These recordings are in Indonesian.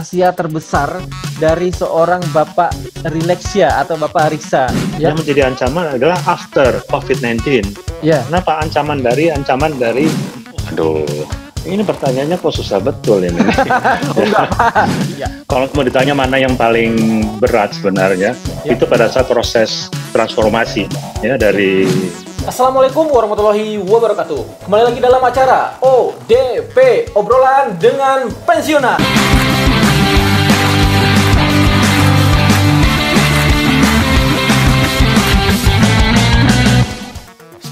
rahasia terbesar dari seorang Bapak Rileksia atau Bapak Riksa. Ya? Yang menjadi ancaman adalah after COVID-19. Ya. Kenapa ancaman dari? Aduh, ini pertanyaannya kok susah betul ini. Enggak, Pak. Ya. Kalau mau ditanya mana yang paling berat sebenarnya, itu pada saat proses transformasi ya dari. Assalamualaikum warahmatullahi wabarakatuh. Kembali lagi dalam acara ODP, obrolan dengan pensiunan.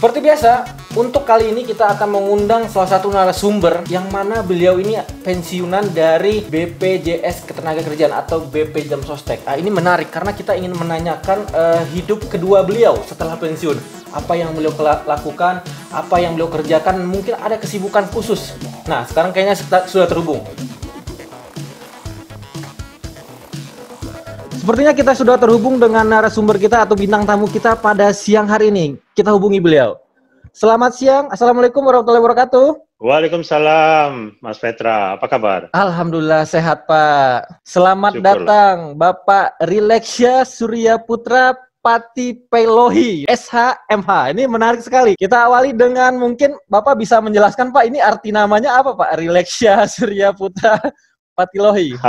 Seperti biasa, untuk kali ini kita akan mengundang salah satu narasumber yang mana beliau ini pensiunan dari BPJS Ketenagakerjaan atau BP Jam Sostek. Ini menarik karena kita ingin menanyakan hidup kedua beliau setelah pensiun. Apa yang beliau lakukan, apa yang beliau kerjakan, mungkin ada kesibukan khusus. Nah, sekarang kayaknya sudah terhubung. Sepertinya kita sudah terhubung dengan narasumber kita atau bintang tamu kita pada siang hari ini. Kita hubungi beliau. Selamat siang, Assalamualaikum warahmatullahi wabarakatuh. Waalaikumsalam, Mas Petra. Apa kabar? Alhamdulillah sehat, Pak. Selamat datang, Bapak Rileksia Surya Putra Patipelohi, SHMH. Ini menarik sekali. Kita awali dengan mungkin Bapak bisa menjelaskan, Pak, ini arti namanya apa, Pak? Rileksia Surya Putra Patipelohi.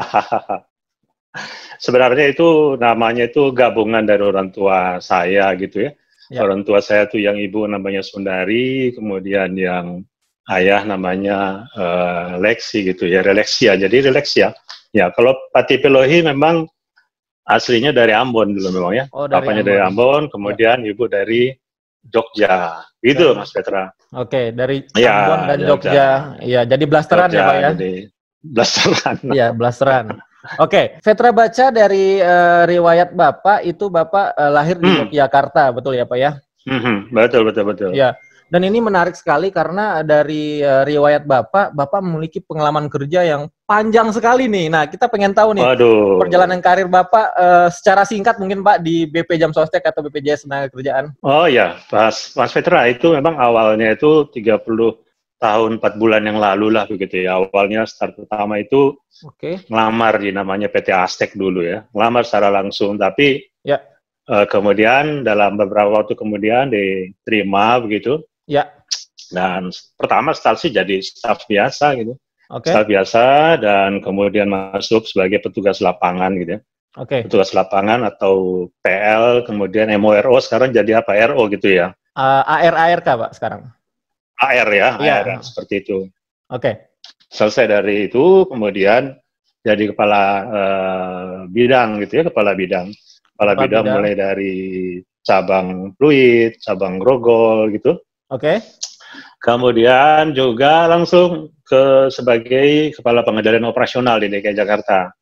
Sebenarnya itu namanya itu gabungan dari orang tua saya gitu ya. Orang tua saya tuh yang ibu namanya Sundari, kemudian yang ayah namanya Leksi gitu ya, Rileksia. Jadi Rileksia. Ya, kalau Patipelohi memang aslinya dari Ambon dulu memang ya. Bapaknya dari Ambon, kemudian ibu dari Jogja. Gitu Mas Petra. Oke, dari Ambon dan Jogja. Iya, jadi blasteran ya, Pak ya. Jadi blasteran. Iya, blasteran. Oke, Petra baca dari riwayat Bapak, itu Bapak lahir di Yogyakarta, betul ya Pak ya? Betul. Ya, dan ini menarik sekali karena dari riwayat Bapak memiliki pengalaman kerja yang panjang sekali nih. Nah, kita pengen tahu nih, perjalanan karir Bapak secara singkat mungkin Pak di BP Jam Sostek atau BPJS Ketenagakerjaan. Oh ya, Mas Petra, itu memang awalnya itu 30 tahun 4 bulan yang lalu lah begitu ya. Awalnya start pertama itu ngelamar di namanya PT Aztec dulu ya. Ngelamar secara langsung, tapi kemudian dalam beberapa waktu kemudian diterima begitu. Ya. Dan pertama start sih jadi staff biasa gitu. Staff biasa dan kemudian masuk sebagai petugas lapangan gitu ya. Petugas lapangan atau PL, kemudian MORO, sekarang jadi apa? RO gitu ya. ARK Pak sekarang. AR ya, AR seperti itu. Selesai dari itu, kemudian jadi kepala bidang gitu ya, kepala bidang mulai dari cabang fluid, cabang grogol gitu. Kemudian juga langsung sebagai kepala pengendalian operasional di DKI Jakarta.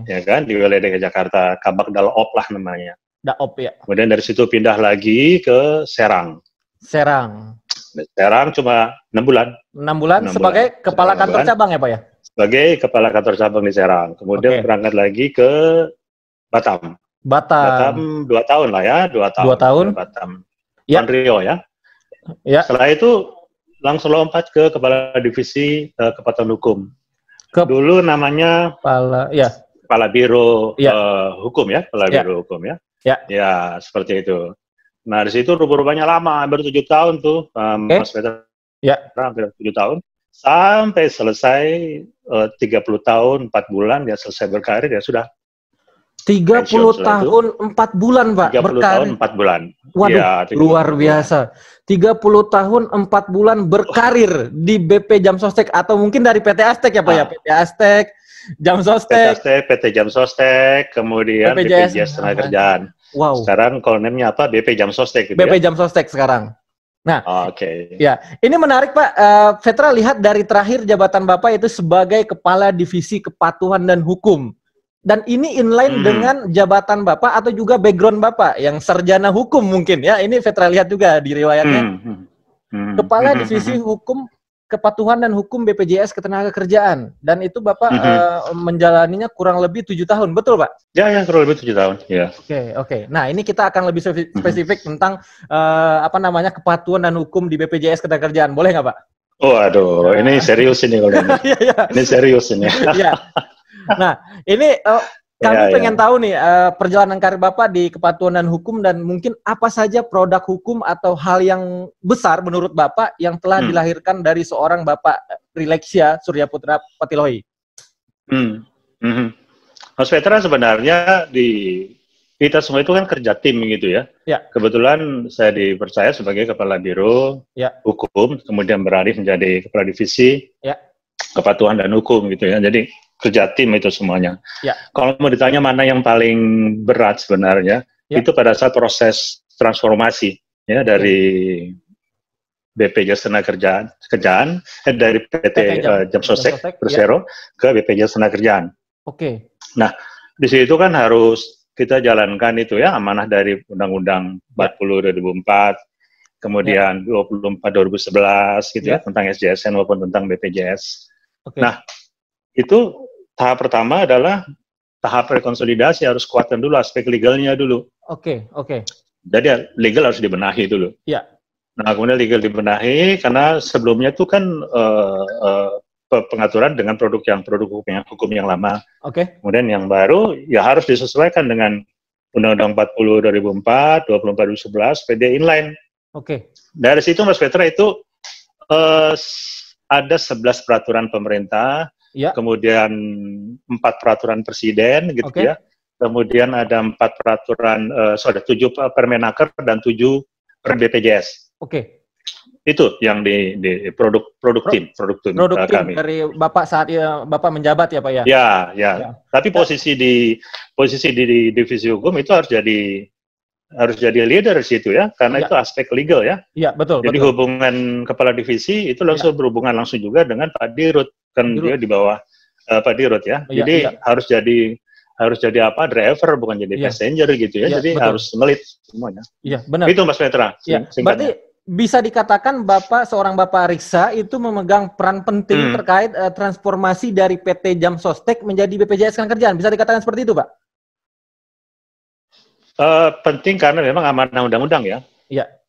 Ya kan, di wilayah DKI Jakarta, Kabak Dalop lah namanya. Daop ya. Kemudian dari situ pindah lagi ke Serang. Serang cuma 6 bulan. 6 bulan sebagai kepala kantor cabang ya Pak ya? Sebagai kepala kantor cabang di Serang. Kemudian berangkat lagi ke Batam. Batam 2 tahun lah ya, 2 tahun. 2 tahun. Batam. Rio ya. Setelah itu langsung lompat ke kepala divisi kepatuhan hukum. Dulu namanya Kepala Biro Hukum ya, Kepala Biro Hukum ya. Ya, seperti itu. Nah, di situ rupanya lama, hampir 7 tahun tuh, Mas Petra. Hampir 7 tahun. Sampai selesai 30 tahun, 4 bulan, dia selesai berkarir, ya sudah. 30 tahun, 4 bulan, Pak, 30 berkarir. tahun, 4 bulan. Waduh, luar biasa. 30 tahun, 4 bulan berkarir di BP Jam Sostek, atau mungkin dari PT Aztec ya, Pak ya? PT Aztec, Jam Sostek. PT Jam Sostek, kemudian BPJS Ketenagakerjaan. Wow. Sekarang kolomnya apa? BP Jam Sostek gitu BP Jam Sostek sekarang. Nah, ya, ini menarik Pak. Petra lihat dari terakhir jabatan Bapak itu sebagai Kepala Divisi Kepatuhan dan Hukum. Dan ini inline dengan jabatan Bapak atau juga background Bapak yang sarjana hukum mungkin ya. Ini Petra lihat juga di riwayatnya. Kepala Divisi Hukum Kepatuhan dan Hukum BPJS Ketenagakerjaan, dan itu Bapak menjalaninya kurang lebih 7 tahun, betul Pak? Ya, kurang lebih 7 tahun. Ya. Oke. Nah, ini kita akan lebih spesifik tentang kepatuhan dan hukum di BPJS Ketenagakerjaan, boleh nggak Pak? Oh, aduh, ini serius ini kalau ini. Ini serius ini. Nah, ini kami pengen tahu nih perjalanan karir Bapak di Kepatuhan dan Hukum, dan mungkin apa saja produk hukum atau hal yang besar menurut Bapak yang telah dilahirkan dari seorang Bapak Rileksia Suryaputra Patilohi. Mas Petra, sebenarnya kita semua itu kan kerja tim gitu ya. Kebetulan saya dipercaya sebagai Kepala Biro Hukum, kemudian beralih menjadi Kepala Divisi Kepatuhan dan Hukum gitu ya. Jadi kerja tim itu semuanya. Kalau mau ditanya mana yang paling berat sebenarnya, itu pada saat proses transformasi ya dari BPJS Tenaga dari PT Jamsostek Persero ke BPJS Tenaga Kerjaan. Nah, di situ kan harus kita jalankan itu ya amanah dari Undang-Undang 40 2004, kemudian 24 2011 gitu ya tentang SJSN maupun tentang BPJS. Nah, itu tahap pertama adalah tahap rekonsolidasi, harus kuatkan dulu aspek legalnya dulu. Jadi legal harus dibenahi dulu. Nah, kemudian legal dibenahi karena sebelumnya itu kan pengaturan dengan produk hukum yang lama. Kemudian yang baru ya harus disesuaikan dengan Undang-Undang 40 2004, 24 2011, PD inline. Dari situ Mas Petra itu ada 11 peraturan pemerintah. Kemudian 4 peraturan presiden gitu ya. Kemudian ada 4 peraturan, 7 Permenaker dan 7 per BPJS. Itu yang di produk tim kami. Dari Bapak saat Bapak menjabat ya Pak ya? Ya. Tapi posisi di divisi hukum itu harus jadi leader di situ ya, karena itu aspek legal ya. Betul. Jadi hubungan kepala divisi itu langsung berhubungan langsung juga dengan Pak Dirut, kan dia di bawah Pak Dirut ya. Jadi harus jadi apa, driver bukan jadi passenger gitu ya. Jadi harus ngelit semuanya. Benar. Itu Mas Petra. Berarti bisa dikatakan seorang Bapak Riksa itu memegang peran penting terkait transformasi dari PT Jamsostek menjadi BPJS Ketenagakerjaan. Bisa dikatakan seperti itu, Pak? Penting karena memang amanah undang-undang ya.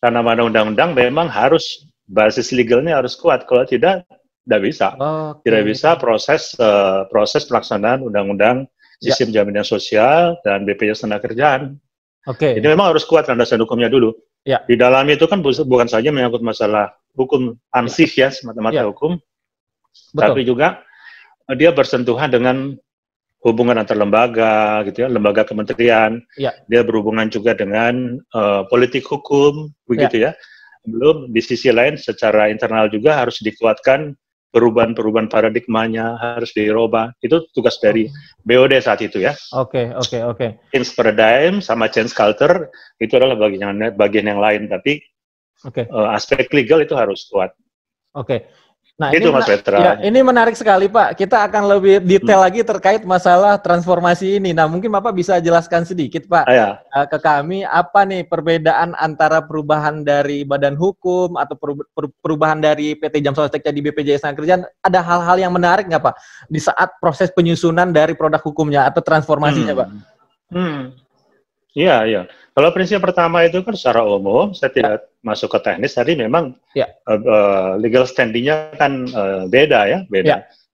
Karena amanah undang-undang memang harus basis legalnya harus kuat. Kalau tidak bisa. Tidak bisa proses pelaksanaan undang-undang sistem jaminan sosial dan BPJS Ketenagakerjaan. Jadi memang harus kuat landasan hukumnya dulu. Di dalamnya itu kan bukan saja menyangkut masalah hukum ansih ya, semata-mata hukum, tapi juga dia bersentuhan dengan hubungan antar lembaga, gitu ya, lembaga kementerian. Dia berhubungan juga dengan politik hukum, begitu ya. Belum di sisi lain secara internal juga harus dikuatkan perubahan paradigmanya, harus dirubah. Itu tugas dari BOD saat itu ya. Change paradigm sama change culture itu adalah bagian yang lain, tapi aspek legal itu harus kuat. Nah, itu Mas Petra. Ini menarik sekali Pak. Kita akan lebih detail lagi terkait masalah transformasi ini. Nah, mungkin Bapak bisa jelaskan sedikit Pak ke kami apa nih perbedaan antara perubahan dari Badan Hukum atau perubahan dari PT Jamsostek jadi BPJS Ketenagakerjaan. Ada hal-hal yang menarik nggak Pak di saat proses penyusunan dari produk hukumnya atau transformasinya Pak? Iya. Kalau prinsip pertama itu kan secara umum, saya tidak masuk ke teknis, tadi memang legal standing-nya kan beda.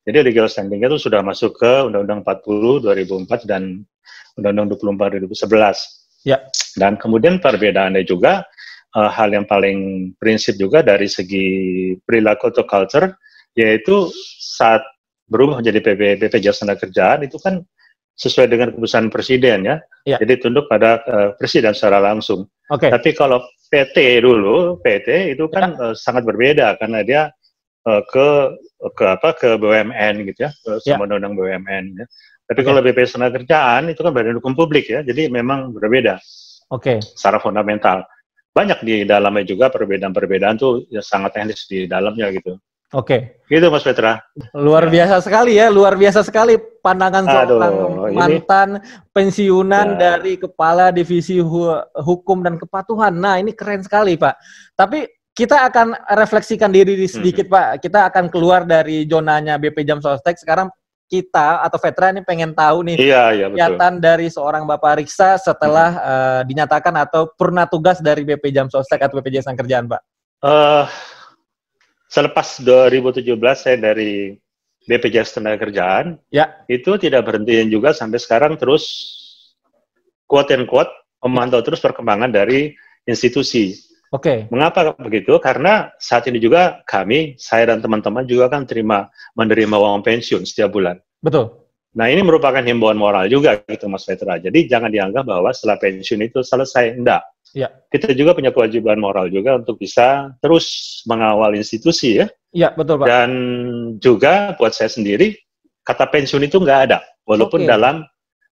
Jadi legal standing-nya itu sudah masuk ke Undang-Undang 40 2004 dan Undang-Undang 24 2011. Dan kemudian perbedaannya juga hal yang paling prinsip juga dari segi perilaku atau culture, yaitu saat berubah menjadi BPJS Ketenagakerjaan itu kan sesuai dengan keputusan presiden ya. Jadi tunduk pada presiden secara langsung. Tapi kalau PT itu kan sangat berbeda karena dia ke BUMN gitu ya, sama undang-undang BUMN ya. Tapi kalau BPJS Ketenagakerjaan itu kan badan hukum publik ya, jadi memang berbeda. Secara fundamental. Banyak di dalamnya juga perbedaan-perbedaan tuh ya sangat teknis di dalamnya gitu. Gitu Mas Petra. Luar biasa sekali ya, luar biasa sekali pandangan seorang mantan pensiunan dari Kepala Divisi Hukum dan Kepatuhan. Nah, ini keren sekali Pak. Tapi kita akan refleksikan diri sedikit Pak. Kita akan keluar dari zonanya BP Jamsostek. Sekarang kita atau Vetra ini pengen tahu nih kegiatan dari seorang Bapak Riksa setelah dinyatakan atau purna tugas dari BP Jamsostek atau BPJS Ketenagakerjaan Pak. Selepas 2017 saya dari BPJS Ketenagakerjaan, itu tidak berhenti juga sampai sekarang, terus quote and quote memantau terus perkembangan dari institusi. Mengapa begitu? Karena saat ini juga saya dan teman-teman juga kan menerima uang pensiun setiap bulan. Betul. Nah, ini merupakan himbauan moral juga gitu, Mas Petra. Jadi jangan dianggap bahwa setelah pensiun itu selesai. Enggak. Kita juga punya kewajiban moral juga untuk bisa terus mengawal institusi ya. Iya, betul, Pak. Dan juga buat saya sendiri, kata pensiun itu nggak ada. Walaupun dalam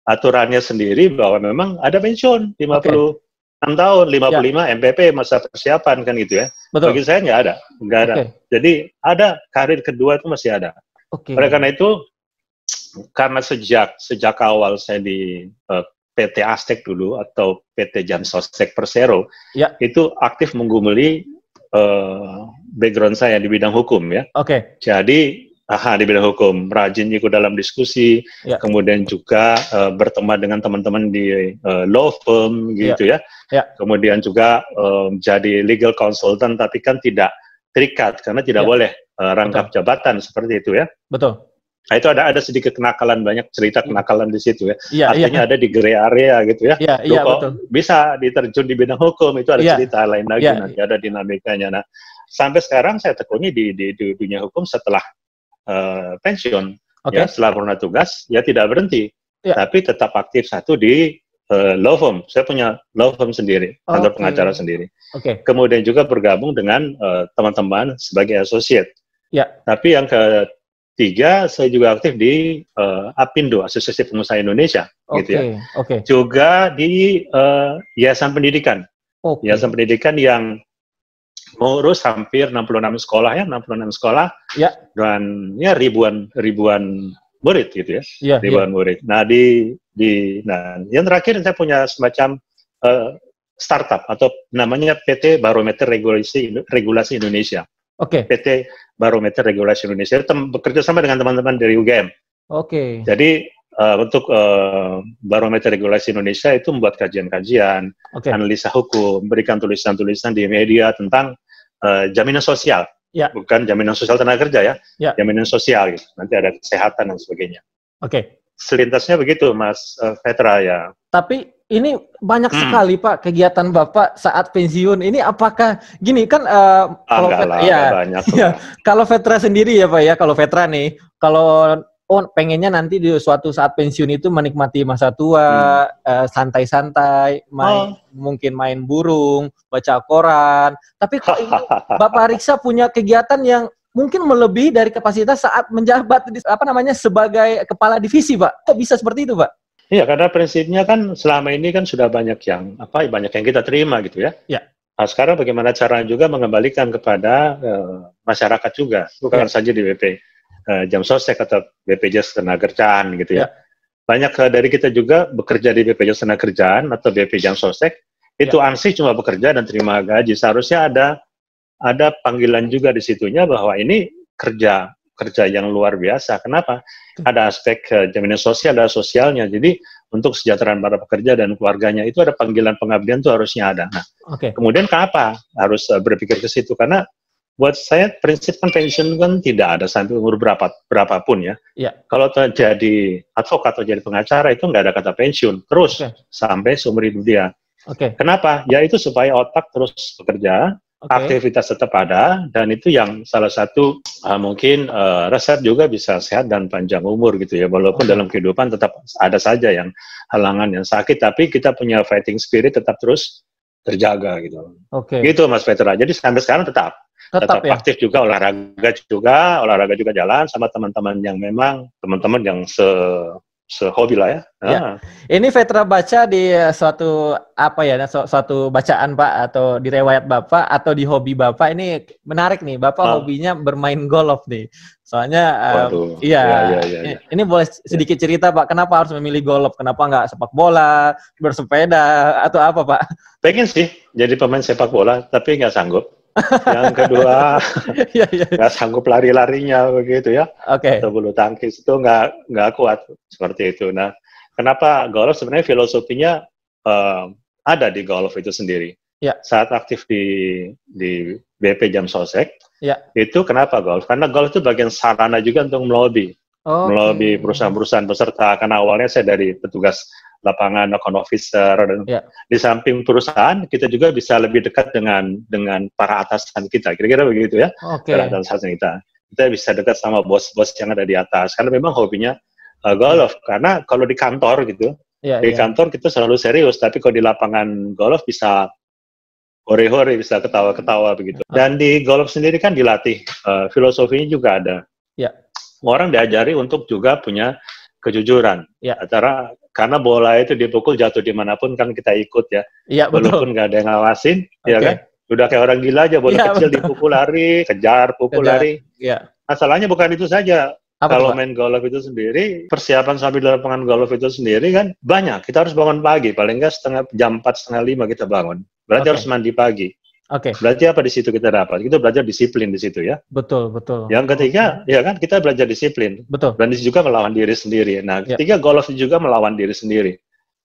aturannya sendiri bahwa memang ada pensiun 56 tahun, 55 MPP masa persiapan kan gitu ya. Betul. Bagi saya nggak ada. Jadi ada karir kedua itu masih ada. Oleh karena itu, karena sejak awal saya di PT Astek dulu atau PT Jam Sostek Persero, itu aktif menggumuli background saya di bidang hukum ya. Jadi di bidang hukum, rajin ikut dalam diskusi, kemudian juga berteman dengan teman-teman di law firm gitu ya. Kemudian juga jadi legal consultant, tapi kan tidak terikat karena tidak boleh rangkap jabatan seperti itu ya. Betul. Nah, itu ada sedikit kenakalan, banyak cerita kenakalan di situ ya. Artinya ada di gray area gitu ya. Betul. Bisa diterjun di bidang hukum, itu ada cerita lain lagi, nanti ada dinamikanya. Nah, sampai sekarang saya tekuni di dunia hukum setelah pensiun. Ya, setelah purna tugas, ya tidak berhenti. Tapi tetap aktif di law firm. Saya punya law firm sendiri, kantor pengacara sendiri. Kemudian juga bergabung dengan teman-teman sebagai associate. Tapi yang ketiga, saya juga aktif di APindo, Asosiasi Pengusaha Indonesia, gitu ya. Juga di Yayasan Pendidikan. Yayasan Pendidikan yang mengurus hampir 66 sekolah ya, 66 sekolah. Dan ya ribuan murid gitu ya. Ribuan murid. Nah, yang terakhir saya punya semacam startup atau namanya PT Barometer Regulasi Indonesia. PT Barometer Regulasi Indonesia bekerja sama dengan teman-teman dari UGM. Jadi untuk Barometer Regulasi Indonesia itu membuat kajian-kajian, analisa hukum, berikan tulisan-tulisan di media tentang jaminan sosial, bukan jaminan sosial tenaga kerja ya, jaminan sosial gitu. Nanti ada kesehatan dan sebagainya. Selintasnya begitu, Mas Petra ya. Tapi ini banyak sekali Pak kegiatan Bapak saat pensiun. Ini apakah gini kan kalau kalau Petra sendiri ya Pak ya, kalau Petra nih, kalau pengennya nanti di suatu saat pensiun itu menikmati masa tua, santai-santai, mungkin main burung, baca koran. Tapi kok ini Bapak Riksa punya kegiatan yang mungkin melebihi dari kapasitas saat menjabat sebagai kepala divisi, Pak. Kok bisa seperti itu, Pak? Iya, karena prinsipnya kan selama ini kan sudah banyak yang kita terima gitu ya. Nah, sekarang bagaimana cara juga mengembalikan kepada masyarakat juga, bukan saja di BP Jam Sostek atau BPJS Ketenagakerjaan gitu ya. Banyak dari kita juga bekerja di BPJS Ketenagakerjaan atau BP Jam Sostek, itu ansih cuma bekerja dan terima gaji. Seharusnya ada panggilan juga di situnya bahwa ini kerja yang luar biasa. Kenapa? Ada aspek jaminan sosial, ada sosialnya. Jadi untuk kesejahteraan para pekerja dan keluarganya itu ada panggilan pengabdian itu harusnya ada. Nah, kemudian kenapa harus berpikir ke situ? Karena buat saya prinsip kan pensiun kan tidak ada sampai umur berapapun ya. Kalau jadi advokat atau jadi pengacara itu nggak ada kata pensiun terus sampai seumur hidup dia. Kenapa? Ya itu supaya otak terus bekerja, aktivitas tetap ada, dan itu yang salah satu mungkin resep juga bisa sehat dan panjang umur gitu ya. Walaupun dalam kehidupan tetap ada saja yang halangan, yang sakit, tapi kita punya fighting spirit tetap terus terjaga gitu. Gitu Mas Petra. Jadi sampai sekarang tetap aktif juga, olahraga juga jalan sama teman-teman yang memang teman-teman yang sehobi lah ya. Ini Petra baca di suatu suatu bacaan Pak atau di riwayat Bapak atau di hobi Bapak, ini menarik nih. Bapak hobinya bermain golf nih. Soalnya ini boleh sedikit cerita Pak, kenapa harus memilih golf? Kenapa nggak sepak bola, bersepeda atau apa Pak? Pengen sih jadi pemain sepak bola tapi nggak sanggup. Yang kedua nggak sanggup lari-larinya begitu ya, atau bulu tangkis itu nggak kuat seperti itu. Nah, kenapa golf? Sebenarnya filosofinya ada di golf itu sendiri. Saat aktif di BP Jam Sostek, Itu kenapa golf? Karena golf itu bagian sarana juga untuk melobi. Melobi perusahaan-perusahaan peserta. Karena awalnya saya dari petugas lapangan, account officer, dan di samping perusahaan, kita juga bisa lebih dekat dengan para atasan kita. Kira-kira begitu ya. Para atasan kita. Kita bisa dekat sama bos-bos yang ada di atas. Karena memang hobinya golf. Karena kalau di kantor gitu, di kantor kita selalu serius. Tapi kalau di lapangan golf bisa hore-hore, bisa ketawa-ketawa begitu. Dan di golf sendiri kan dilatih, filosofinya juga ada. Orang diajari untuk juga punya kejujuran. Karena bola itu dipukul jatuh dimanapun kan kita ikut ya. Walaupun nggak ada yang ngawasin, ya kan? Udah kayak orang gila aja, bola kecil dipukul lari, kejar, pukul lari. Masalahnya bukan itu saja. Kalau main golf itu sendiri, persiapan sampai di lapangan golf itu sendiri kan banyak. Kita harus bangun pagi, paling nggak jam 4, setengah 5 kita bangun. Berarti harus mandi pagi. Berarti apa di situ kita dapat? Kita belajar disiplin di situ ya. Betul. Yang ketiga, ya kan kita belajar disiplin. Dan di situ juga melawan diri sendiri. Nah, ketiga golf juga melawan diri sendiri.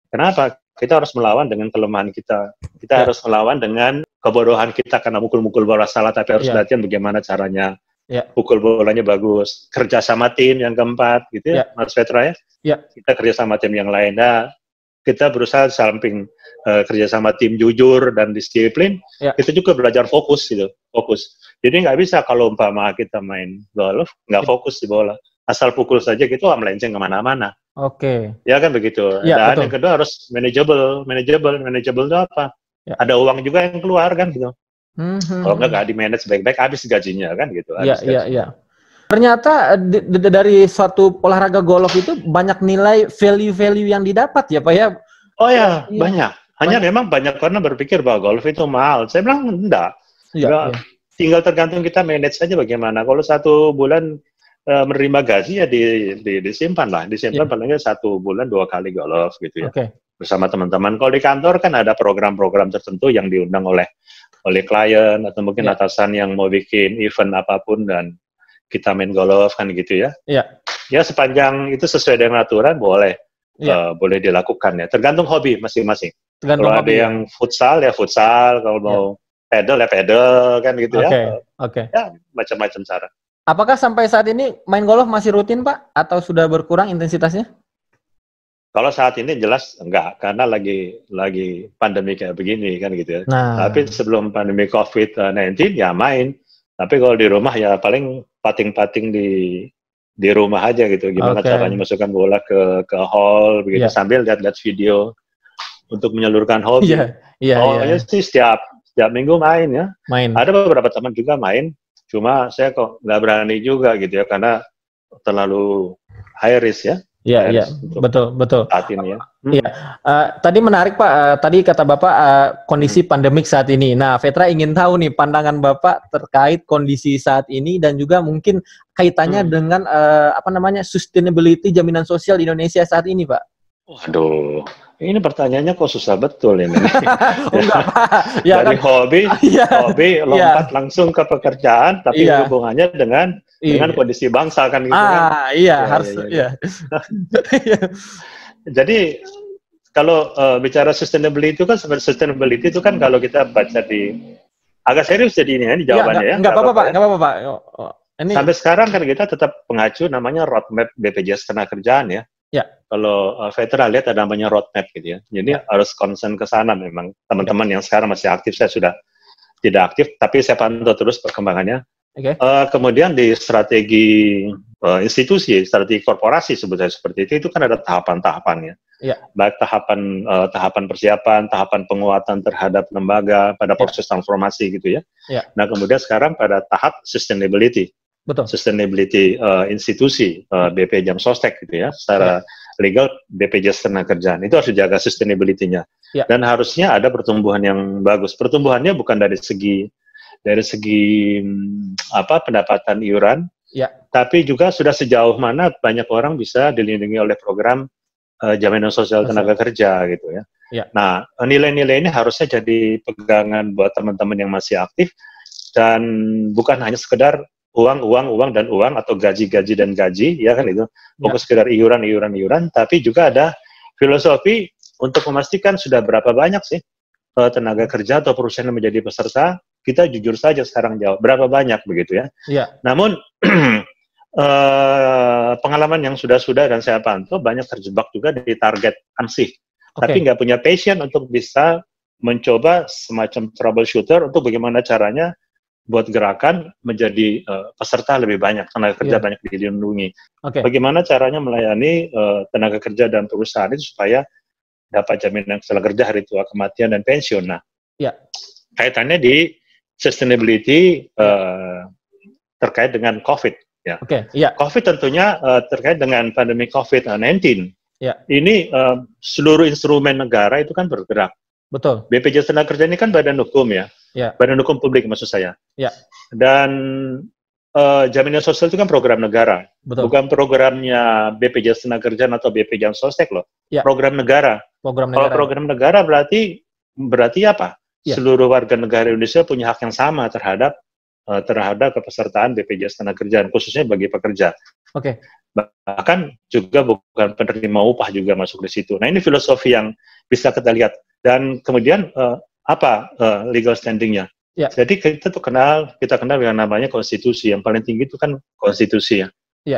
Kenapa? Kita harus melawan dengan kelemahan kita. Kita harus melawan dengan kebodohan kita karena mukul-mukul bola salah, tapi harus latihan bagaimana caranya. Pukul bolanya bagus, kerja sama tim yang keempat, gitu ya, Mas Petra ya. Kita kerja sama tim yang lain. Nah, kita berusaha samping kerja sama tim jujur dan disiplin, kita juga belajar fokus gitu, fokus. Jadi nggak bisa kalau umpama kita main golf, nggak fokus di bola, asal pukul saja gitu, melenceng kemana-mana. Ya kan begitu. Dan yang kedua harus manageable itu apa? Ada uang juga yang keluar kan gitu. Kalau nggak di-manage baik-baik, habis gajinya kan gitu. Iya. Ternyata dari suatu olahraga golf itu banyak nilai value-value yang didapat ya Pak ya? Oh ya, banyak. Hanya memang banyak orang berpikir bahwa golf itu mahal. Saya bilang enggak. Tinggal tergantung kita manage saja bagaimana. Kalau 1 bulan menerima gaji ya disimpan lah. Disimpan paling nggak 1 bulan 2 kali golf gitu ya. Bersama teman-teman. Kalau di kantor kan ada program-program tertentu yang diundang oleh klien atau mungkin atasan yang mau bikin event apapun dan kita main golf kan gitu ya. Ya sepanjang itu sesuai dengan aturan boleh dilakukan ya. Tergantung hobi masing-masing. Kalau ada yang futsal ya futsal, kalau mau pedal ya pedal kan gitu ya. Ya macam-macam cara. Apakah sampai saat ini main golf masih rutin Pak atau sudah berkurang intensitasnya? Kalau saat ini jelas enggak, karena lagi pandemi kayak begini kan gitu ya. Tapi sebelum pandemi COVID-19 ya main. Tapi kalau di rumah ya paling pating-pating di rumah aja gitu. Gimana caranya masukkan bola ke hall begitu sambil lihat-lihat video untuk menyalurkan hobi. Sih setiap minggu main ya. Ada beberapa teman juga main, cuma saya kok nggak berani juga gitu ya karena terlalu high risk ya. Iya, betul. Saat ini ya. Tadi menarik Pak, tadi kata Bapak kondisi pandemik saat ini. Nah, Petra ingin tahu nih pandangan Bapak terkait kondisi saat ini dan juga mungkin kaitannya dengan sustainability jaminan sosial di Indonesia saat ini, Pak. Waduh, ini pertanyaannya kok susah betul ini. Enggak, Pak. Dari hobi lompat langsung ke pekerjaan, tapi hubungannya dengan kondisi bangsa kan gitu kan. Harus. Jadi kalau bicara sustainability itu kan kalau kita baca agak serius jadi ini jawabannya ya. Enggak apa-apa Pak. Sampai sekarang kan kita tetap mengacu namanya roadmap BPJS Ketenagakerjaan ya. Kalau Petra lihat ada namanya roadmap gitu ya. Jadi harus concern ke sana memang. Teman-teman yang sekarang masih aktif, saya sudah tidak aktif, tapi saya pantau terus perkembangannya. Kemudian di strategi institusi, strategi korporasi sebetulnya seperti itu kan ada tahapan-tahapannya. Baik tahapan persiapan, tahapan penguatan terhadap lembaga pada proses transformasi gitu ya. Nah kemudian sekarang pada tahap sustainability. Sustainability institusi BP Jam Sostek gitu ya, secara legal BPJS Ketenagakerjaan itu harus dijaga sustainability-nya dan harusnya ada pertumbuhan yang bagus. Pertumbuhannya bukan dari segi pendapatan iuran, tapi juga sudah sejauh mana banyak orang bisa dilindungi oleh program jaminan sosial tenaga kerja gitu ya. Nah nilai-nilai ini harusnya jadi pegangan buat teman-teman yang masih aktif dan bukan hanya sekedar uang atau gaji dan gaji ya kan itu bukan sekedar iuran tapi juga ada filosofi untuk memastikan sudah berapa banyak sih tenaga kerja atau perusahaan yang menjadi peserta kita jujur saja sekarang jawab berapa banyak begitu ya. Iya. Namun pengalaman yang sudah dan saya pantau banyak terjebak juga di target ansih, tapi nggak punya passion untuk bisa mencoba semacam troubleshooter untuk bagaimana caranya buat gerakan menjadi peserta lebih banyak, tenaga kerja banyak dilindungi. Bagaimana caranya melayani tenaga kerja dan perusahaan itu supaya dapat jaminan keselamatan kerja, hari tua, kematian, dan pensiun. Nah, kaitannya di sustainability terkait dengan COVID. Ya. COVID tentunya terkait dengan pandemi COVID-19. Ini seluruh instrumen negara itu kan bergerak. Betul. BPJS Tenaga Kerja ini kan badan hukum ya. Badan hukum publik maksud saya. Dan jaminan sosial itu kan program negara. Betul. Bukan programnya BPJS Tenaga Kerja atau BPJS Sostek loh. Program negara. Kalau program negara berarti apa? Seluruh warga negara Indonesia punya hak yang sama terhadap kepesertaan BPJS Tenaga khususnya bagi pekerja. Bahkan juga bukan penerima upah juga masuk di situ. Nah, ini filosofi yang bisa kita lihat. Dan kemudian legal standing-nya. Jadi kita kenal dengan namanya konstitusi. Yang paling tinggi itu kan konstitusi ya.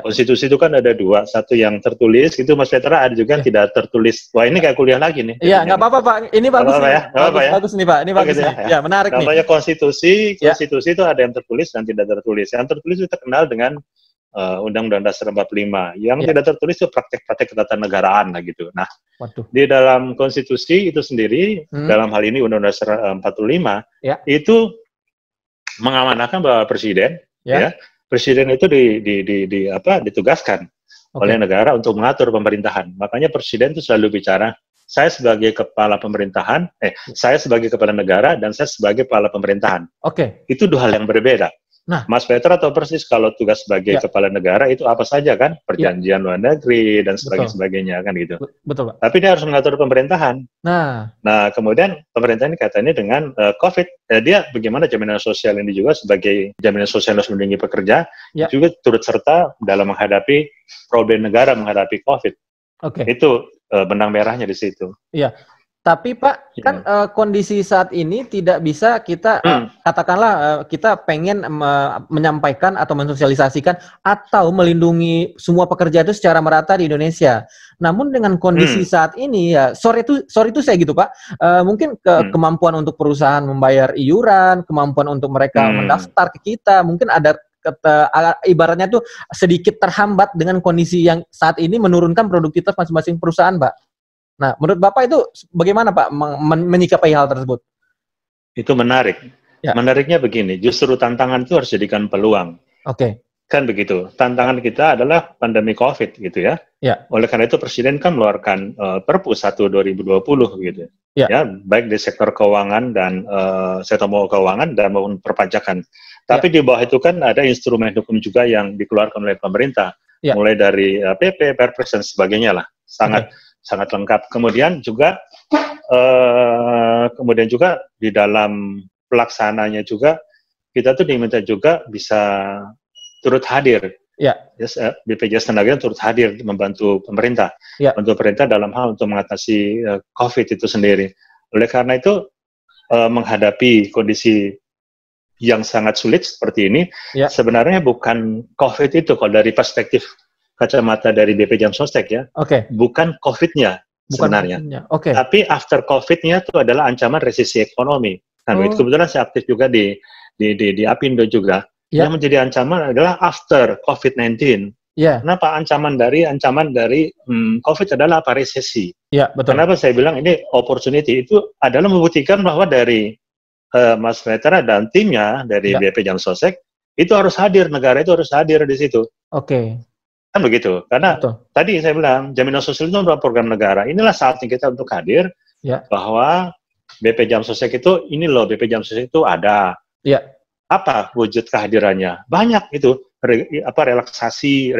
Konstitusi itu kan ada dua, satu yang tertulis, itu Mas Petra, ada juga yang tidak tertulis. Wah, ini kayak kuliah lagi nih. Iya, nggak apa-apa Pak, ini bagus nih. Bagus nih Pak, ini bagus nih. Ya, menarik nih. Namanya konstitusi itu ada yang tertulis dan tidak tertulis. Yang tertulis itu terkenal dengan Undang-Undang Dasar 45. Yang tidak tertulis itu praktek-praktek ketatanegaraan lah gitu. Nah, di dalam konstitusi itu sendiri, dalam hal ini Undang-Undang Dasar 45, itu mengamanahkan bahwa Presiden itu ditugaskan oleh negara untuk mengatur pemerintahan. Makanya Presiden itu selalu bicara, saya sebagai kepala pemerintahan, saya sebagai kepala negara, dan saya sebagai kepala pemerintahan. Itu dua hal yang berbeda. Nah, Mas Petra tahu persis kalau tugas sebagai kepala negara itu apa saja kan? Perjanjian luar negeri dan sebagainya kan gitu. Betul, Pak. Tapi dia harus mengatur pemerintahan. Nah, kemudian pemerintahan ini kaitannya dengan COVID. Dia bagaimana jaminan sosial ini juga sebagai jaminan sosial yang harus melindungi pekerja, juga turut serta dalam menghadapi problem negara menghadapi COVID. Itu benang merahnya di situ. Iya. Tapi Pak, kan kondisi saat ini tidak bisa kita, katakanlah kita pengen menyampaikan atau mensosialisasikan atau melindungi semua pekerja itu secara merata di Indonesia. Namun dengan kondisi saat ini ya, sorry itu saya gitu Pak, mungkin kemampuan untuk perusahaan membayar iuran, kemampuan untuk mereka mendaftar ke kita, mungkin ada ibaratnya tuh sedikit terhambat dengan kondisi yang saat ini menurunkan produktivitas masing-masing perusahaan, Pak. Nah, menurut Bapak itu bagaimana Pak menyikapi hal tersebut? Itu menarik. Menariknya begini, justru tantangan itu harus jadikan peluang. Kan begitu. Tantangan kita adalah pandemi COVID gitu ya. Oleh karena itu Presiden kan mengeluarkan Perpu 1 2020 gitu. Ya, baik di sektor keuangan dan sektor keuangan dan maupun perpajakan. Tapi di bawah itu kan ada instrumen hukum juga yang dikeluarkan oleh pemerintah. Mulai dari PP, Perpres dan sebagainya lah. Sangat lengkap. Kemudian juga di dalam pelaksananya juga kita tuh diminta juga bisa turut hadir. BPJS Tenaga turut hadir membantu pemerintah, untuk pemerintah dalam hal untuk mengatasi COVID itu sendiri. Oleh karena itu menghadapi kondisi yang sangat sulit seperti ini, sebenarnya bukan COVID itu kalau dari perspektif kacamata dari BPJS Sostek ya, bukan COVID-nya sebenarnya. Tapi after COVID-nya itu adalah ancaman resesi ekonomi. Nah, kebetulan saya aktif juga di Apindo juga. Yang menjadi ancaman adalah after COVID-19. Kenapa ancaman dari COVID adalah apa? Resesi. Kenapa saya bilang ini opportunity? Itu adalah membuktikan bahwa dari Mas Petra dan timnya dari BPJS Sostek itu harus hadir, negara itu harus hadir di situ. Kan begitu, karena tadi saya bilang jaminan sosial itu adalah program negara. Inilah saatnya kita untuk hadir bahwa BPJS Sostek itu ini loh, BPJS Sostek itu ada. Apa wujud kehadirannya? Banyak itu relaksasi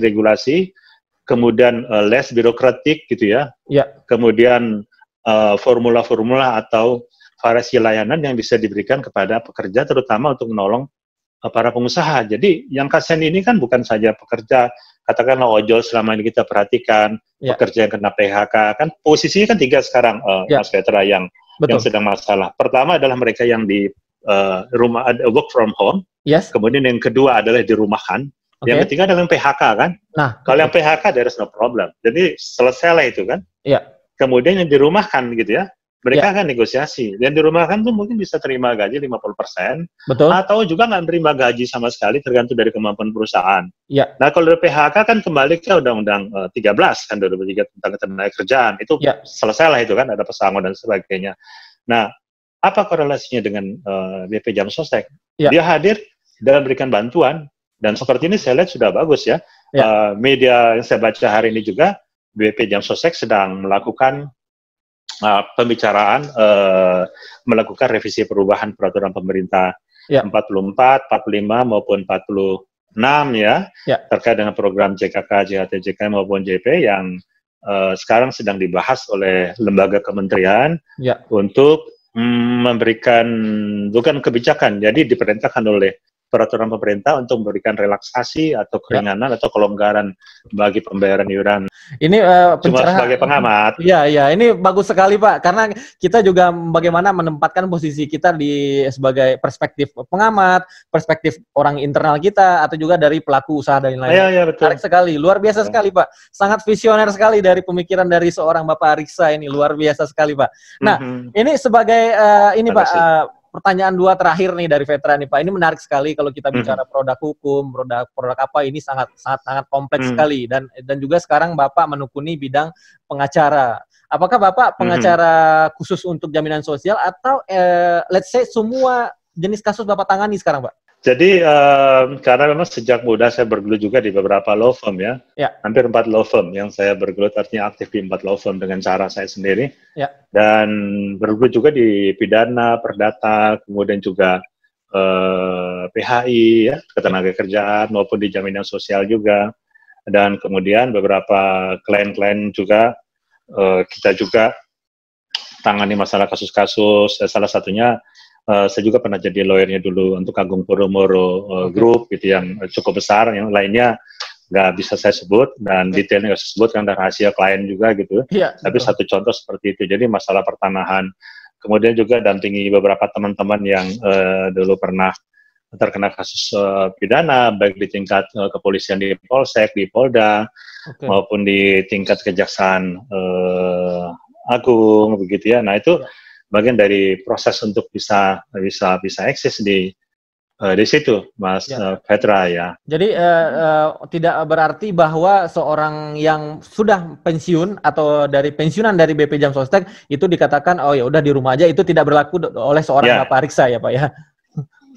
regulasi, kemudian less birokratik gitu ya. Kemudian formula-formula atau variasi layanan yang bisa diberikan kepada pekerja, terutama untuk menolong para pengusaha. Jadi yang kasihan ini kan bukan saja pekerja, katakanlah ojol selama ini kita perhatikan, pekerja yang kena PHK, kan posisinya kan tiga sekarang, Mas Petra, yang sedang masalah. Pertama adalah mereka yang di work from home. Yes. Kemudian yang kedua adalah dirumahkan. Okay. Yang ketiga adalah yang PHK kan. Nah, kalau yang PHK there is no problem. Jadi selesailah itu kan. Iya. Kemudian yang dirumahkan gitu ya. Mereka akan negosiasi. Yang dirumahkan tuh mungkin bisa terima gaji 50%. Betul. Atau juga nggak terima gaji sama sekali tergantung dari kemampuan perusahaan. Iya. Nah kalau dari PHK kan kembali ke Undang-Undang 13 kan 2003 tentang ketenagakerjaan. Itu selesailah itu kan, ada pesangon dan sebagainya. Nah, apa korelasinya dengan BP Jam Sostek? Dia hadir dan memberikan bantuan. Dan seperti ini saya lihat sudah bagus ya. Media yang saya baca hari ini juga, BP Jam Sostek sedang melakukan pembicaraan melakukan revisi perubahan peraturan pemerintah 44, 45 maupun 46 ya, terkait dengan program JKK, JHT, JKM maupun JP yang sekarang sedang dibahas oleh lembaga kementerian untuk memberikan bukan kebijakan, jadi diperintahkan oleh peraturan pemerintah untuk memberikan relaksasi atau keringanan atau kelonggaran bagi pembayaran iuran. Ini cuma sebagai pengamat. Iya, ini bagus sekali Pak, karena kita juga bagaimana menempatkan posisi kita sebagai perspektif pengamat, perspektif orang internal kita, atau juga dari pelaku usaha dan lain-lain. Iya, betul. Menarik sekali, luar biasa sekali Pak. Sangat visioner sekali dari pemikiran dari seorang Bapak Riksa ini, luar biasa sekali Pak. Nah, ini sebagai Pak. Pertanyaan dua terakhir nih dari Vetra nih Pak. Ini menarik sekali kalau kita bicara produk hukum, produk apa ini sangat kompleks sekali dan juga sekarang Bapak menekuni bidang pengacara. Apakah Bapak pengacara khusus untuk jaminan sosial atau let's say semua jenis kasus Bapak tangani sekarang Pak? Jadi karena memang sejak muda saya bergelut juga di beberapa law firm ya. Hampir 4 law firm yang saya bergelut, artinya aktif di 4 law firm dengan cara saya sendiri. Dan bergelut juga di pidana, perdata, kemudian juga PHI ya, ketenagakerjaan maupun di jaminan sosial juga. Dan kemudian beberapa klien-klien juga kita juga tangani masalah kasus-kasus, salah satunya saya juga pernah jadi lawyernya dulu untuk Agung Podomoro Group gitu yang cukup besar, yang lainnya nggak bisa saya sebut dan detailnya nggak saya sebut karena rahasia klien juga gitu. Tapi satu contoh seperti itu. Jadi masalah pertanahan. Kemudian juga dampingi beberapa teman-teman yang dulu pernah terkena kasus pidana, baik di tingkat kepolisian di Polsek, di Polda, maupun di tingkat Kejaksaan Agung begitu ya. Nah itu bagian dari proses untuk bisa eksis di situ, Mas Vetra ya. Jadi tidak berarti bahwa seorang yang sudah pensiun atau dari pensiunan dari BP Jam Sostek itu dikatakan oh ya udah di rumah aja, itu tidak berlaku oleh seorang Bapak Riksa ya Pak ya.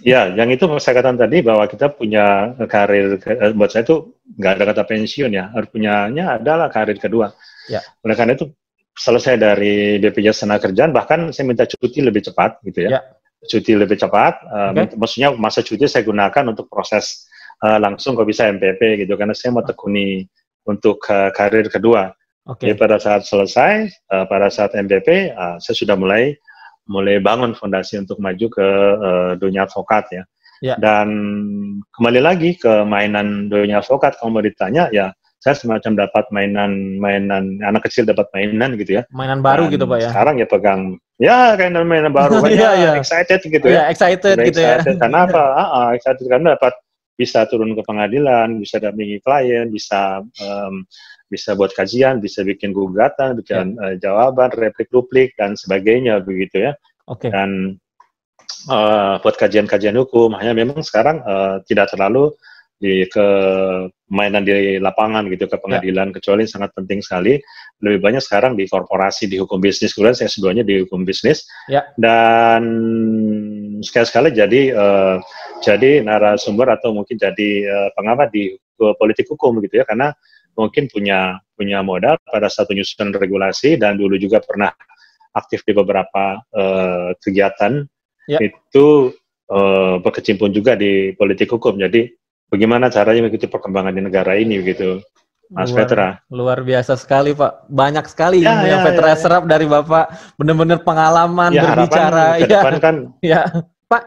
Ya, yang itu saya katakan tadi bahwa kita punya karir, buat saya itu nggak ada kata pensiun ya, punyanya adalah karir kedua. Oleh karena itu selesai dari BPJS Ketenagakerjaan, bahkan saya minta cuti lebih cepat gitu ya. Cuti lebih cepat, maksudnya masa cuti saya gunakan untuk proses langsung kalau bisa MPP gitu, karena saya mau tekuni untuk karir kedua. Jadi pada saat selesai, pada saat MPP, saya sudah mulai bangun fondasi untuk maju ke dunia advokat ya. Dan kembali lagi ke mainan dunia advokat, kalau mau ditanya ya, saya semacam dapat mainan anak kecil dapat mainan gitu ya. Mainan baru gitu Pak ya. Sekarang ya pegang ya mainan baru excited gitu ya. Excited gitu ya. Karena apa? Excited karena dapat bisa turun ke pengadilan, bisa dampingi klien, bisa buat kajian, bisa bikin gugatan, bikin jawaban, replik dan sebagainya begitu ya. Dan buat kajian-kajian hukum, hanya memang sekarang tidak terlalu ke mainan di lapangan gitu ke pengadilan, kecuali sangat penting sekali. Lebih banyak sekarang di korporasi, di hukum bisnis. Kemudian saya sebelumnya di hukum bisnis dan sekali-sekali jadi narasumber atau mungkin jadi pengamat di politik hukum gitu ya, karena mungkin punya modal pada saat penyusunan regulasi dan dulu juga pernah aktif di beberapa kegiatan itu berkecimpung juga di politik hukum. Jadi bagaimana caranya mengikuti perkembangan di negara ini begitu, Mas Vetra? Luar biasa sekali Pak, banyak sekali ilmu yang Vetra serap dari Bapak, benar-benar pengalaman berbicara. Pak,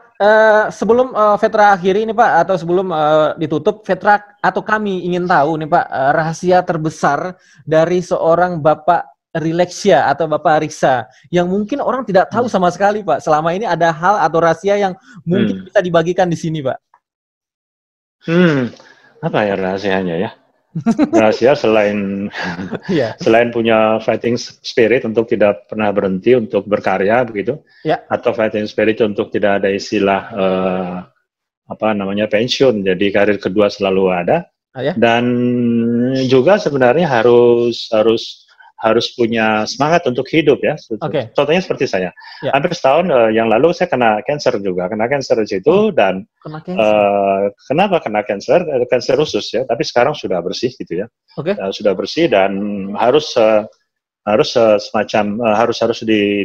sebelum Vetra akhiri ini Pak, atau sebelum ditutup, Vetra atau kami ingin tahu nih Pak, rahasia terbesar dari seorang Bapak Rileksia atau Bapak Riksa yang mungkin orang tidak tahu sama sekali, Pak. Selama ini ada hal atau rahasia yang mungkin bisa dibagikan di sini, Pak. Apa ya rahasianya ya? Rahasia selain selain punya fighting spirit untuk tidak pernah berhenti untuk berkarya begitu, atau fighting spirit untuk tidak ada istilah pensiun, jadi karir kedua selalu ada. Dan juga sebenarnya harus punya semangat untuk hidup ya. Contohnya seperti saya. Hampir setahun yang lalu saya kena cancer juga, kena cancer di situ dan kenapa kena cancer? Cancer usus ya. Tapi sekarang sudah bersih gitu ya. Sudah bersih dan harus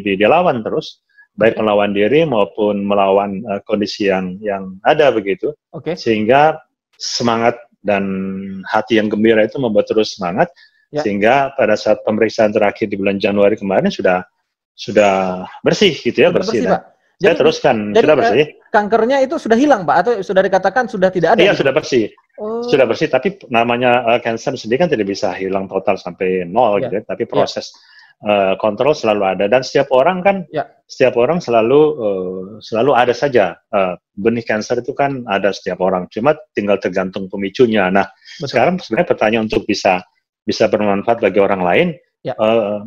dilawan terus, baik melawan diri maupun melawan kondisi yang ada begitu. Sehingga semangat dan hati yang gembira itu membuat terus semangat. Sehingga pada saat pemeriksaan terakhir di bulan Januari kemarin sudah bersih gitu ya, bersih. Pak. Saya teruskan, sudah bersih. Kankernya itu sudah hilang, Pak, atau sudah dikatakan sudah tidak ada? Iya, sudah bersih. Sudah bersih, tapi namanya cancer sendiri kan tidak bisa hilang total sampai nol gitu ya, tapi proses kontrol selalu ada, dan setiap orang kan selalu ada saja benih kanker itu kan ada setiap orang, cuma tinggal tergantung pemicunya. Nah, sekarang sebenarnya pertanyaan untuk bisa bermanfaat bagi orang lain,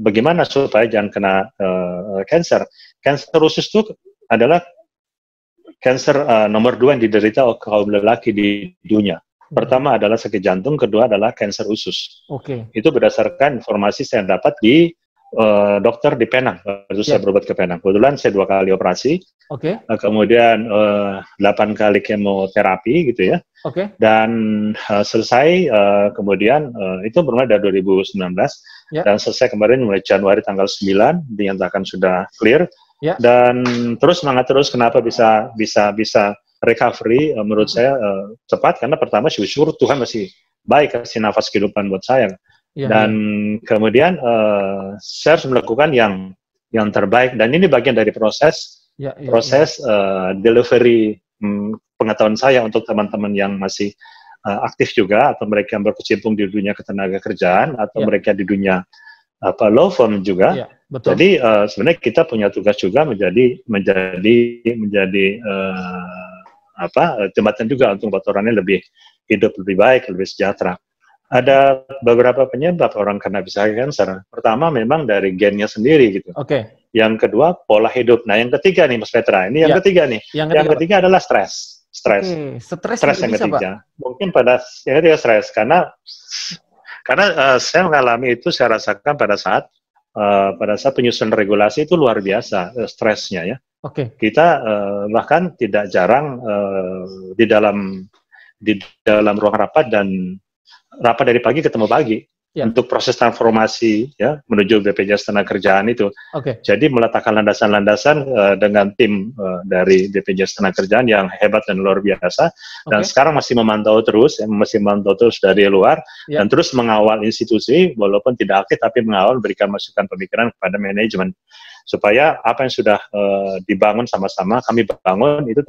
bagaimana supaya jangan kena kanker. Kanker usus itu adalah kanker nomor 2 yang diderita oleh kaum lelaki di dunia. Pertama adalah sakit jantung, kedua adalah kanker usus. Itu berdasarkan informasi saya dapat di dokter di Penang. Saya berobat ke Penang. Kebetulan saya 2 kali operasi, kemudian 8 kali kemoterapi gitu ya. Dan selesai kemudian itu bermula dari 2019 dan selesai kemarin mulai Januari tanggal 9 dinyatakan sudah clear. Dan terus semangat terus, kenapa bisa recovery menurut saya cepat, karena pertama syukur Tuhan masih baik kasih nafas kehidupan buat saya. Dan kemudian saya harus melakukan yang terbaik, dan ini bagian dari proses delivery pengetahuan saya untuk teman-teman yang masih aktif juga, atau mereka yang berkecimpung di dunia ketenaga kerjaan, atau mereka di dunia law firm juga. Jadi sebenarnya kita punya tugas juga menjadi jembatan juga untuk membuat orangnya lebih hidup lebih baik, lebih sejahtera. Ada beberapa penyebab orang kena bisa kanker. Pertama memang dari gennya sendiri gitu. Yang kedua pola hidup. Nah, yang ketiga nih Mas Petra, ini yang ketiga nih. Yang ketiga adalah stres. Stres yang ketiga. Pak. Mungkin yang ketiga stres, karena saya mengalami itu, saya rasakan pada saat penyusunan regulasi itu luar biasa stresnya ya. Kita bahkan tidak jarang di dalam ruang rapat, dan rapat dari pagi ketemu pagi untuk proses transformasi ya menuju BPJS Tenagakerjaan itu. Jadi meletakkan landasan-landasan dengan tim dari BPJS Tenagakerjaan yang hebat dan luar biasa, dan sekarang masih memantau terus dari luar, dan terus mengawal institusi walaupun tidak aktif, tapi mengawal, berikan masukan pemikiran kepada manajemen supaya apa yang sudah dibangun sama-sama kami bangun itu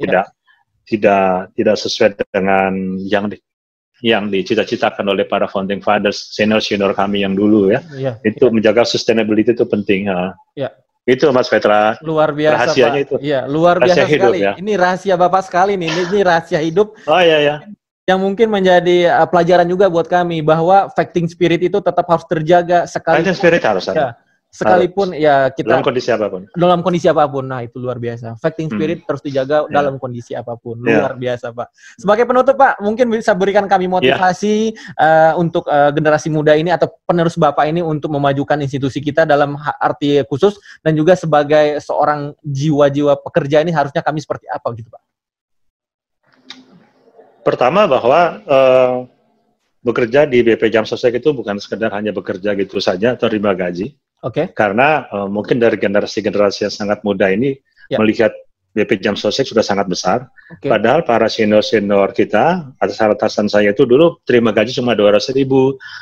tidak sesuai dengan yang dicita-citakan oleh para founding fathers, senior kami yang dulu ya. Itu menjaga sustainability itu penting. Itu Mas Petra. Luar biasa rahasianya Pak. Itu. Luar biasa sekali. Ya. Ini rahasia Bapak sekali nih. Ini rahasia hidup. Yang mungkin menjadi pelajaran juga buat kami, bahwa fighting spirit itu tetap harus terjaga sekali. Fighting spirit harus ada. Sekalipun ya kita dalam kondisi apapun. Nah, itu luar biasa. Fighting spirit terus dijaga dalam kondisi apapun. Luar biasa, Pak. Sebagai penutup, Pak, mungkin bisa berikan kami motivasi untuk generasi muda ini atau penerus Bapak ini untuk memajukan institusi kita dalam arti khusus, dan juga sebagai seorang jiwa-jiwa pekerja ini harusnya kami seperti apa gitu, Pak? Pertama bahwa bekerja di BP Jam Sostek itu bukan sekedar hanya bekerja gitu saja atau terima gaji. Karena mungkin dari generasi-generasi yang sangat muda ini melihat BP Jam Sostek sudah sangat besar. Padahal para senior kita, atasan saya itu dulu terima gaji cuma 200.000,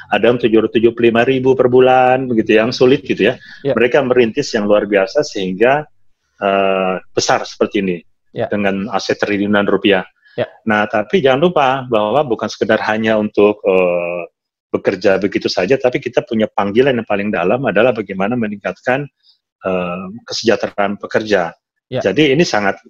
ada yang 775.000 per bulan, begitu, yang sulit gitu ya. Mereka merintis yang luar biasa sehingga besar seperti ini dengan aset triliunan rupiah. Nah, tapi jangan lupa bahwa bukan sekedar hanya untuk bekerja begitu saja, tapi kita punya panggilan yang paling dalam adalah bagaimana meningkatkan kesejahteraan pekerja. Ya. Jadi ini sangat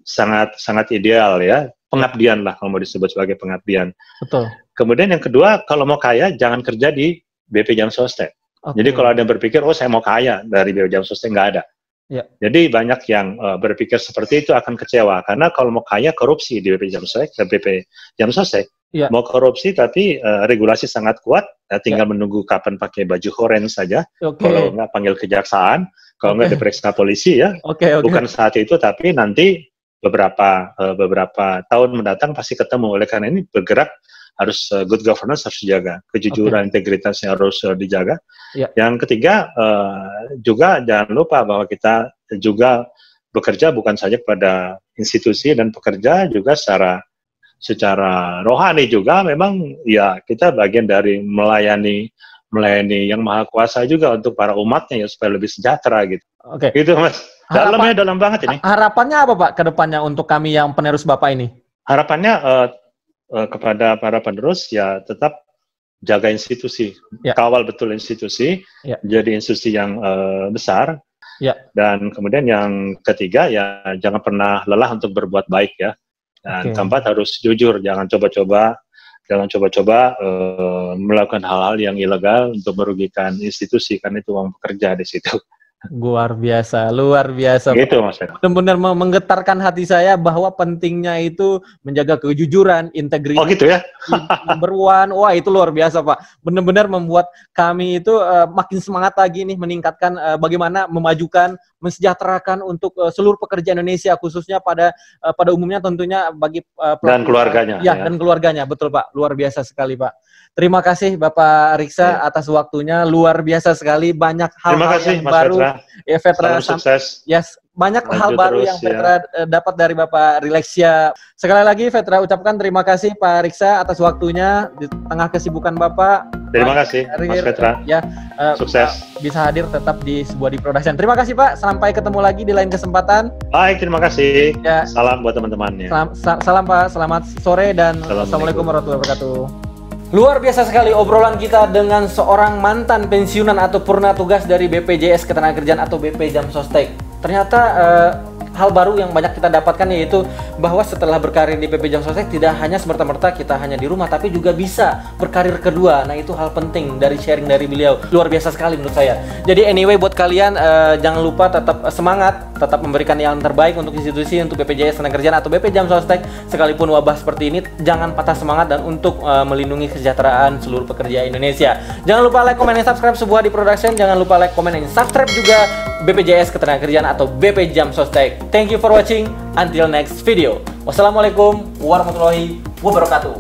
ideal ya, pengabdian lah kalau mau disebut sebagai pengabdian. Betul. Kemudian yang kedua, kalau mau kaya jangan kerja di BP Jam Sostek. Okay. Jadi kalau ada yang berpikir, oh saya mau kaya dari BP Jam Sostek, nggak ada. Ya. Jadi banyak yang berpikir seperti itu akan kecewa, karena kalau mau kaya korupsi di BP Jam Sostek, BP Jam Sostek, ya. Mau korupsi tapi regulasi sangat kuat, tinggal menunggu kapan pakai baju orange saja. Okay. Kalau nggak panggil kejaksaan, kalau nggak diperiksa polisi ya. Okay. Bukan saat itu, tapi nanti beberapa tahun mendatang pasti ketemu. Oleh karena ini bergerak harus good governance harus dijaga, kejujuran, integritasnya harus dijaga. Yeah. Yang ketiga juga jangan lupa bahwa kita juga bekerja bukan saja pada institusi dan pekerja, juga secara rohani juga memang ya kita bagian dari melayani yang maha kuasa juga untuk para umatnya ya supaya lebih sejahtera gitu. Oke. Gitu Mas. Dalam banget ini. Harapannya apa Pak ke depannya untuk kami yang penerus Bapak ini? Harapannya kepada para penerus ya tetap jaga institusi, kawal betul institusi, jadi institusi yang besar, dan kemudian yang ketiga ya jangan pernah lelah untuk berbuat baik ya, dan keempat harus jujur, jangan coba-coba melakukan hal-hal yang ilegal untuk merugikan institusi, karena itu uang pekerja di situ. Luar biasa. Gitu Mas. Benar-benar menggetarkan hati saya bahwa pentingnya itu menjaga kejujuran, integritas. Oh gitu ya. Number one. Wah itu luar biasa Pak. Benar-benar membuat kami itu makin semangat lagi nih meningkatkan bagaimana memajukan, mensejahterakan untuk seluruh pekerja Indonesia, khususnya pada umumnya tentunya bagi dan keluarganya. Ya, dan keluarganya, betul Pak. Luar biasa sekali Pak. Terima kasih Bapak Riksa atas waktunya, luar biasa sekali, banyak hal-hal yang baru. Ya Vetra, sukses. Yes, banyak hal baru yang Vetra dapat dari Bapak Rileksia. Sekali lagi Vetra ucapkan terima kasih Pak Riksa atas waktunya di tengah kesibukan Bapak. Terima kasih Mas Vetra. Ya, sukses. Bisa hadir tetap di sebuah di production. Terima kasih Pak. Sampai ketemu lagi di lain kesempatan. Baik, terima kasih. Ya. Salam buat teman-temannya. Salam Pak. Selamat sore dan Assalamualaikum warahmatullahi wabarakatuh. Luar biasa sekali obrolan kita dengan seorang mantan pensiunan atau purna tugas dari BPJS Ketenagakerjaan atau BP Jam Sostek. Ternyata hal baru yang banyak kita dapatkan yaitu bahwa setelah berkarir di BP Jam Sostek tidak hanya semerta-merta kita hanya di rumah, tapi juga bisa berkarir kedua. Nah itu hal penting dari sharing dari beliau. Luar biasa sekali menurut saya. Jadi anyway buat kalian jangan lupa tetap semangat, tetap memberikan yang terbaik untuk institusi, untuk BPJS Ketenagakerjaan atau BP Jam Sostek. Sekalipun wabah seperti ini, jangan patah semangat dan untuk melindungi kesejahteraan seluruh pekerja Indonesia. Jangan lupa like, comment, dan subscribe sebuah di production. Jangan lupa like, comment, dan subscribe juga BPJS Ketenagakerjaan atau BP Jam Sostek. Thank you for watching. Until next video. Wassalamualaikum warahmatullahi wabarakatuh.